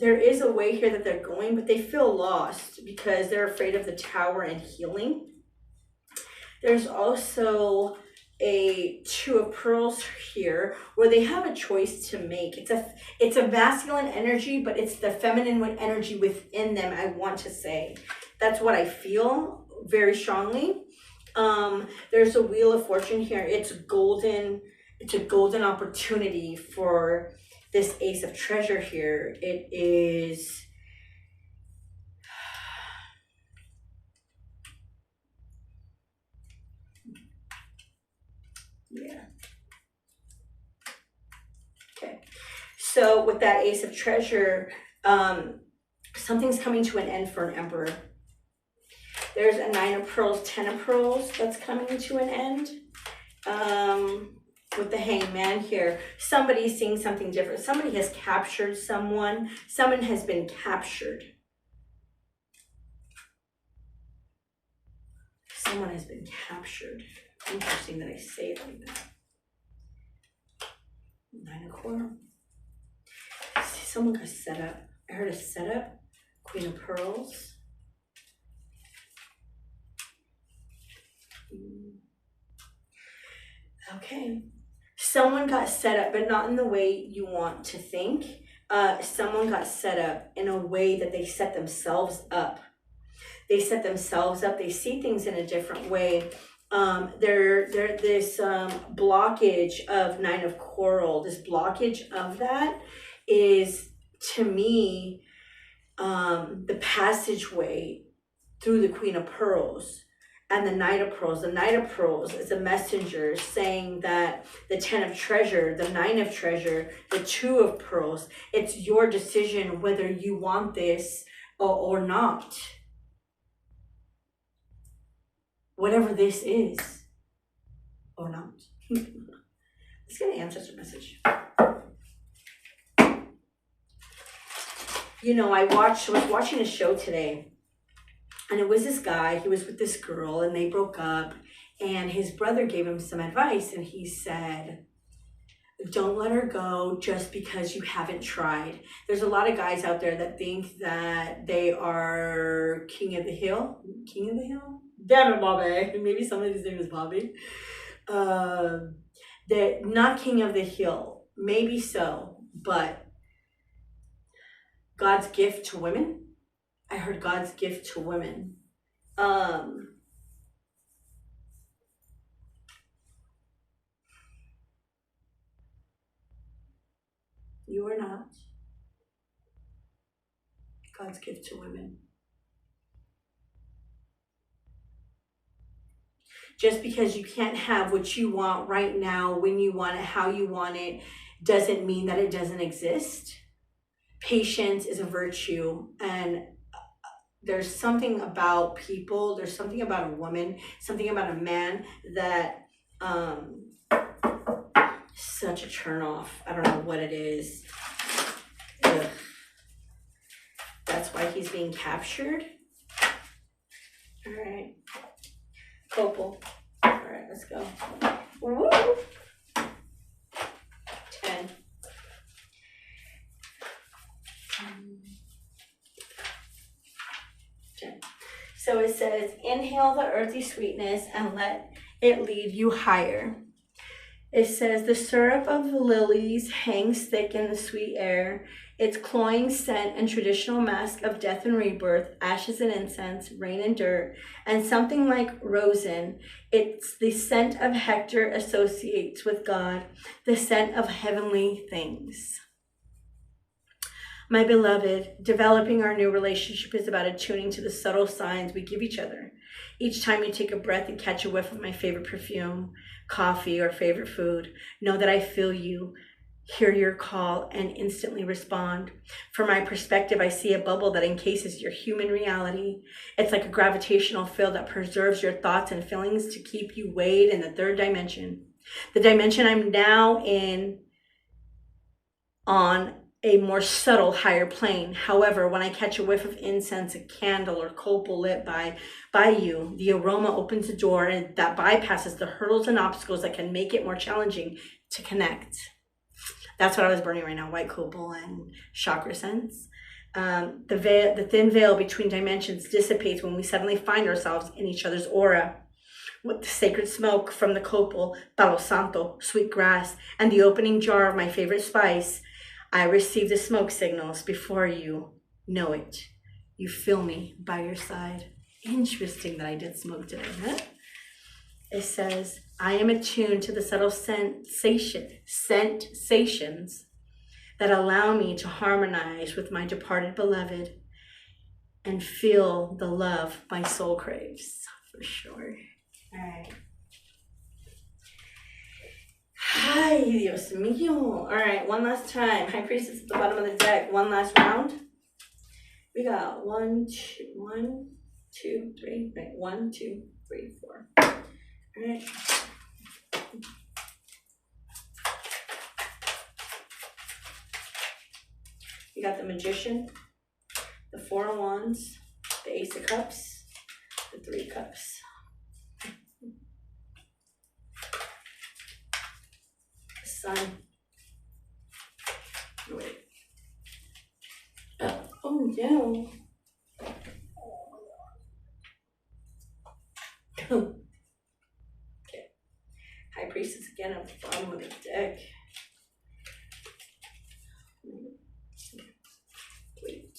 There is a way here that they're going, but they feel lost because they're afraid of the tower and healing. There's also a 2 of pearls here where they have a choice to make. It's a masculine energy, but it's the feminine energy within them, I want to say. That's what I feel very strongly. There's a Wheel of Fortune here. It's a golden opportunity for this Ace of Treasure here. It is okay. So with that Ace of Treasure, something's coming to an end for an emperor. There's a 9 of pearls, 10 of pearls that's coming to an end. With the hangman here, somebody's seeing something different. Somebody has captured someone. Someone has been captured. Someone has been captured. Interesting that I say it like that. 9 of coral. Someone got set up. I heard a setup. Queen of pearls. Okay. Someone got set up, but not in the way you want to think. Someone got set up in a way that they set themselves up. They set themselves up. They see things in a different way. This blockage of 9 of coral. This blockage of that is, to me, the passageway through the Queen of Pearls and the Knight of Pearls. The Knight of Pearls is a messenger saying that the 10 of treasure, the 9 of treasure, the 2 of pearls, it's your decision whether you want this or not. Whatever this is or not. Let's get an ancestor message. You know, I was watching a show today, and it was this guy, he was with this girl, and they broke up, and his brother gave him some advice, and he said, don't let her go just because you haven't tried. There's a lot of guys out there that think that they are king of the hill. King of the hill? Damn it, Bobby. Maybe somebody's name is Bobby. They're not king of the hill. Maybe so, but God's gift to women. I heard God's gift to women. You are not God's gift to women. Just because you can't have what you want right now, when you want it, how you want it, doesn't mean that it doesn't exist. Patience is a virtue, and there's something about people, there's something about a woman, something about a man that such a turn off. I don't know what it is. Ugh. That's why he's being captured. All right. Copal. All right, let's go. Woo! 10. So it says, inhale the earthy sweetness and let it lead you higher. It says, the syrup of the lilies hangs thick in the sweet air. Its cloying scent and traditional mask of death and rebirth, ashes and incense, rain and dirt, and something like rosin. It's the scent of Hector associates with God, the scent of heavenly things. My beloved, developing our new relationship is about attuning to the subtle signs we give each other. Each time you take a breath and catch a whiff of my favorite perfume, coffee, or favorite food, know that I feel you, hear your call, and instantly respond. From my perspective, I see a bubble that encases your human reality. It's like a gravitational field that preserves your thoughts and feelings to keep you weighed in the third dimension. The dimension I'm now in, on a more subtle, higher plane. However, when I catch a whiff of incense, a candle, or copal lit by you, the aroma opens a door and that bypasses the hurdles and obstacles that can make it more challenging to connect. That's what I was burning right now, white copal and chakra scents. The thin veil between dimensions dissipates when we suddenly find ourselves in each other's aura. With the sacred smoke from the copal, palo santo, sweet grass, and the opening jar of my favorite spice, I receive the smoke signals before you know it. You feel me by your side. Interesting that I did smoke today, huh? It says, I am attuned to the subtle sensations that allow me to harmonize with my departed beloved and feel the love my soul craves, for sure. All right. Hi, Dios mío. All right, one last time. High Priestess at the bottom of the deck. One last round. We got 1, 2, 3, right, 1, 2, 3, 4. All right. You got the Magician, the 4 of Wands, the Ace of Cups, the 3 Cups. The Sun. Wait. Oh no. Okay. High Priestess again at the bottom of the deck. Wait.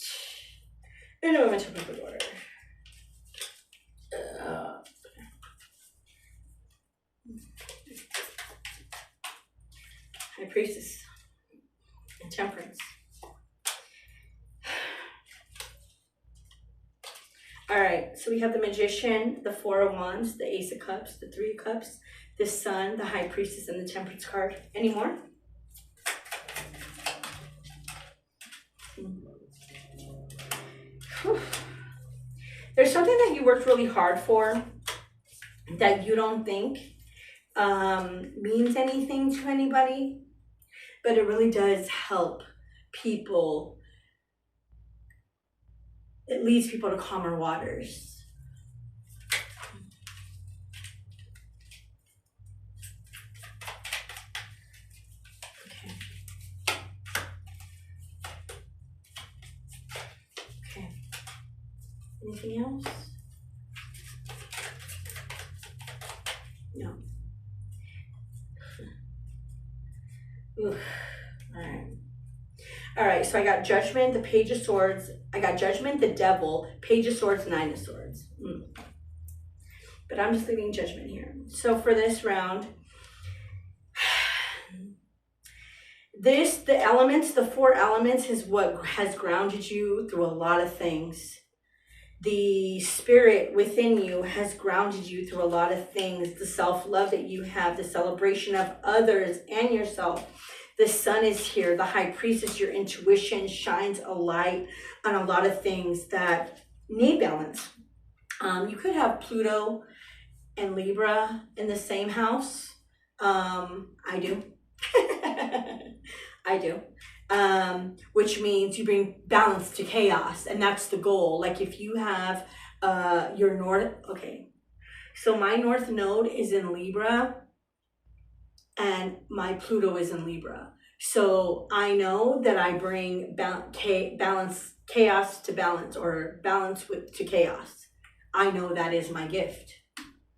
And a moment to put the order. High Priestess and Temperance. All right, so we have the Magician, the 4 of Wands, the Ace of Cups, the 3 of Cups, the Sun, the High Priestess, and the Temperance card. Any more? There's something that you worked really hard for that you don't think means anything to anybody, but it really does help people. It leads people to calmer waters. Okay. Okay. Anything else? No. Oof. All right. All right, so I got Judgment, the Page of Swords. I got Judgment, the Devil, Page of Swords, 9 of Swords. But I'm just leaving Judgment here. So for this round, the elements, the 4 elements is what has grounded you through a lot of things. The spirit within you has grounded you through a lot of things. The self-love that you have, the celebration of others and yourself. The Sun is here. The High Priestess, your intuition shines a light on a lot of things that need balance. You could have Pluto and Libra in the same house. I do. I do. Which means you bring balance to chaos, and that's the goal. Like if you have your North, okay. So my North Node is in Libra, and my Pluto is in Libra. So I know that I bring balance, chaos to balance, or balance to chaos. I know that is my gift.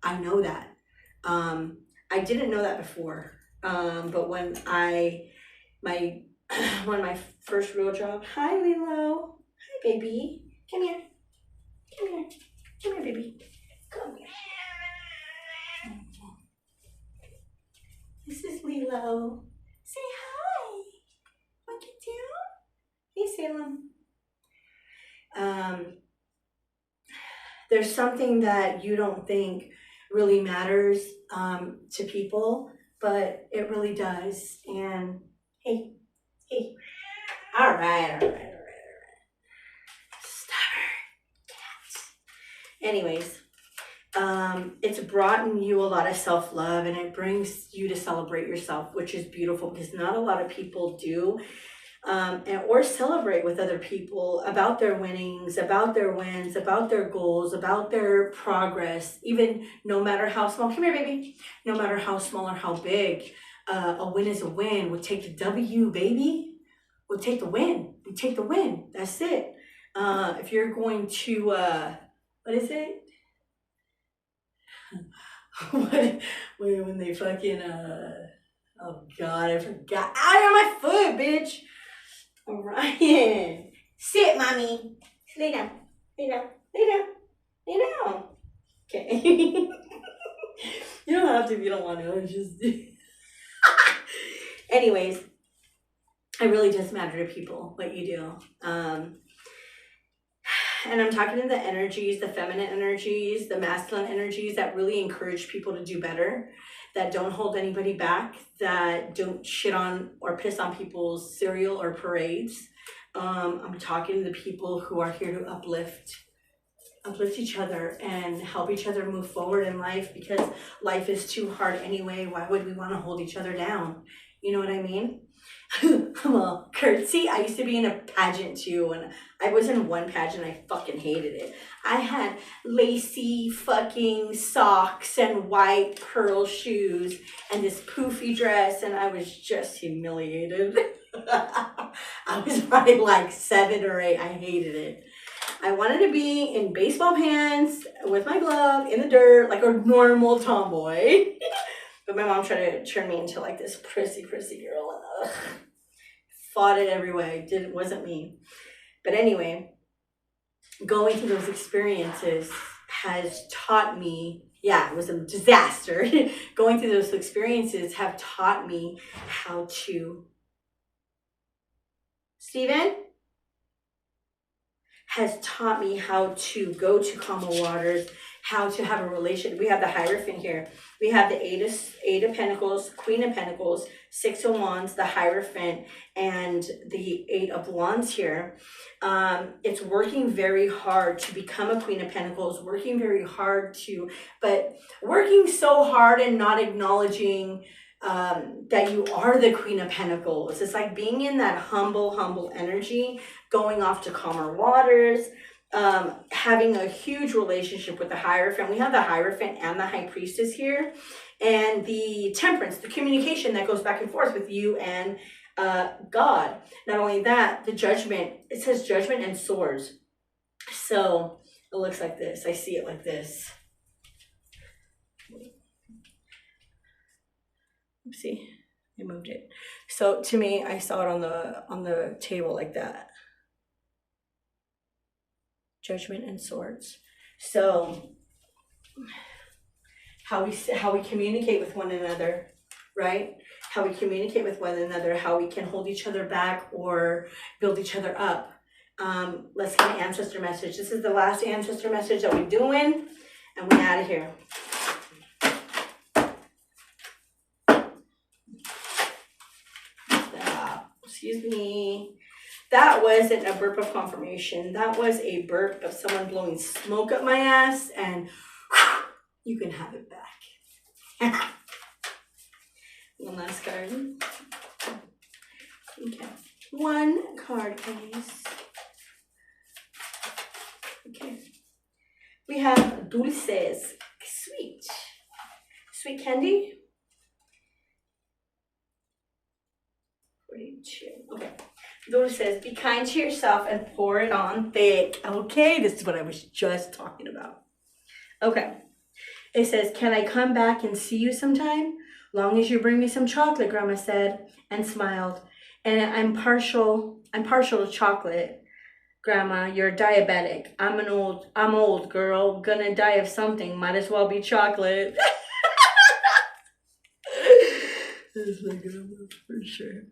I know that. I didn't know that before. But when one of my first real job, hi Lilo, hi baby, come here, baby, come here. This is Lilo. Say hi. What you do? Hey, Salem. There's something that you don't think really matters to people, but it really does. And hey. All right. Stubborn cats. Anyways. It's brought in you a lot of self-love, and it brings you to celebrate yourself, which is beautiful because not a lot of people do, or celebrate with other people about their winnings, about their wins, about their goals, about their progress, even no matter how small. Come here, baby. No matter how small or how big, a win is a win. We'll take the W, baby. We'll take the win. We take the win. That's it. If you're going to, what is it? when they fucking oh god, I forgot. Out of my foot, bitch. Ryan, sit, mommy. Lay down. Okay. You don't have to if you don't want to. It's just anyways, it really does matter to people what you do. And I'm talking to the energies, the feminine energies, the masculine energies that really encourage people to do better, that don't hold anybody back, that don't shit on or piss on people's cereal or parades. I'm talking to the people who are here to uplift uplift each other and help each other move forward in life, because life is too hard anyway. Why would we want to hold each other down? You know what I mean? Well, curtsy, I used to be in a pageant too, and I was in one pageant, I fucking hated it. I had lacy fucking socks and white pearl shoes and this poofy dress, and I was just humiliated. I was probably like 7 or 8. I hated it. I wanted to be in baseball pants with my glove in the dirt like a normal tomboy. But my mom tried to turn me into like this prissy girl, and fought it every way. Wasn't me. But anyway, going through those experiences has taught me, yeah, it was a disaster. Going through those experiences have taught me how to, Steven? Has taught me how to go to calmer waters, how to have a relationship. We have the Hierophant here. We have the Eight of Pentacles, Queen of Pentacles, 6 of Wands, the Hierophant, and the 8 of Wands here. It's working very hard to become a Queen of Pentacles, working very hard to, but working so hard and not acknowledging that you are the Queen of Pentacles. It's like being in that humble energy, going off to calmer waters, having a huge relationship with the Hierophant. We have the Hierophant and the High Priestess here, and the Temperance, the communication that goes back and forth with you and God. Not only that, the Judgment, it says Judgment and Swords. So it looks like this. I see it like this. See, I moved it. So to me, I saw it on the table like that. Judgment and Swords. So how we communicate with one another, right? How we communicate with one another, how we can hold each other back or build each other up. Let's get an ancestor message. This is the last ancestor message that we're doing, and we're out of here. Excuse me. That wasn't a burp of confirmation. That was a burp of someone blowing smoke up my ass, and you can have it back. One last card. Okay. One card, please. Okay. We have dulces. Sweet. Sweet candy. 42. Okay. Dulce says, be kind to yourself and pour it on thick. Okay, this is what I was just talking about. Okay. It says, can I come back and see you sometime? Long as you bring me some chocolate, Grandma said, and smiled. And I'm partial to chocolate. Grandma, you're diabetic. I'm old girl. Gonna die of something. Might as well be chocolate. That's my grandma for sure.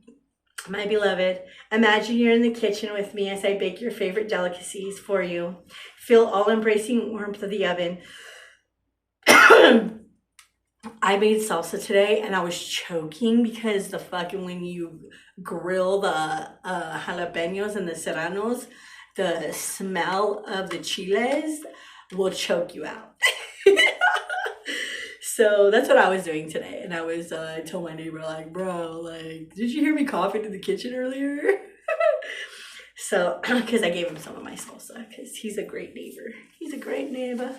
My beloved, imagine you're in the kitchen with me as I bake your favorite delicacies for you. Feel all-embracing warmth of the oven. I made salsa today, and I was choking because the fucking, when you grill the jalapenos and the serranos, the smell of the chiles will choke you out. So that's what I was doing today. And I told my neighbor, like, bro, like, did you hear me coughing in the kitchen earlier? So, because I gave him some of my salsa, because he's a great neighbor. He's a great neighbor.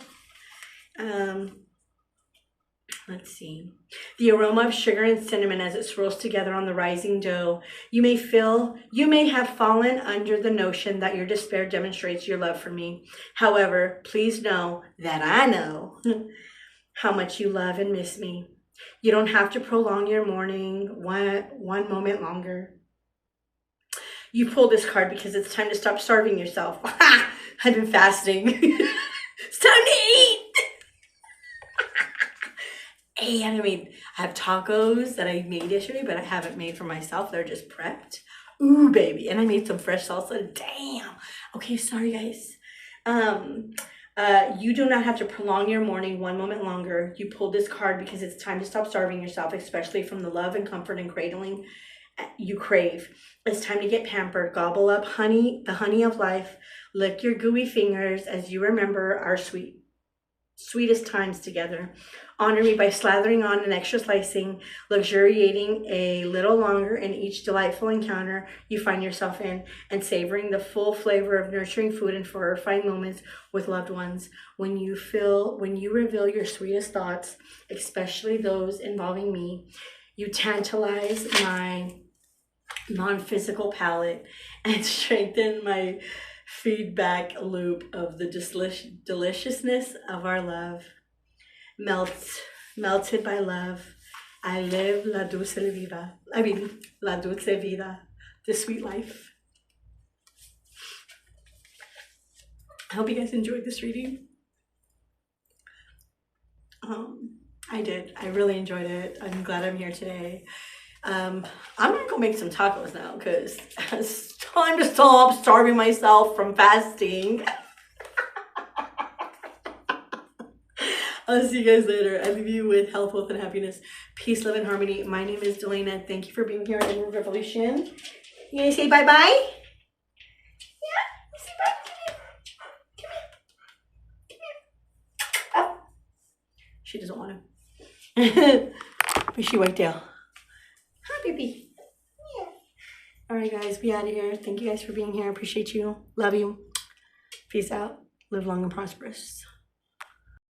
Let's see. The aroma of sugar and cinnamon as it swirls together on the rising dough. You may have fallen under the notion that your despair demonstrates your love for me. However, please know that I know how much you love and miss me. You don't have to prolong your mourning one moment longer. You pull this card because it's time to stop starving yourself. I've been fasting. It's time to eat. Hey, I have tacos that I made yesterday, but I haven't made for myself. They're just prepped. Ooh, baby. And I made some fresh salsa. Damn. Okay, sorry, guys. You do not have to prolong your mourning one moment longer. You pulled this card because it's time to stop starving yourself, especially from the love and comfort and cradling you crave. It's time to get pampered. Gobble up honey, the honey of life. Lick your gooey fingers as you remember our sweetest times together. Honor me by slathering on an extra slicing, luxuriating a little longer in each delightful encounter you find yourself in, and savoring the full flavor of nurturing food and fortifying moments with loved ones. When you reveal your sweetest thoughts, especially those involving me, you tantalize my non-physical palate and strengthen my feedback loop of the deliciousness of our love. Melted by love, I live la dulce vida. La dulce vida, the sweet life. I hope you guys enjoyed this reading. I did. I really enjoyed it. I'm glad I'm here today. I'm gonna go make some tacos now because it's time to stop starving myself from fasting. I'll see you guys later. I leave you with health, wealth, and happiness. Peace, love, and harmony. My name is Delana. Thank you for being here in Revolution. You gonna say bye-bye? Yeah? You say bye? Come here. Oh. She doesn't want to. Where's she white tail? Hi, baby. Yeah. All right, guys. Be out of here. Thank you guys for being here. Appreciate you. Love you. Peace out. Live long and prosperous.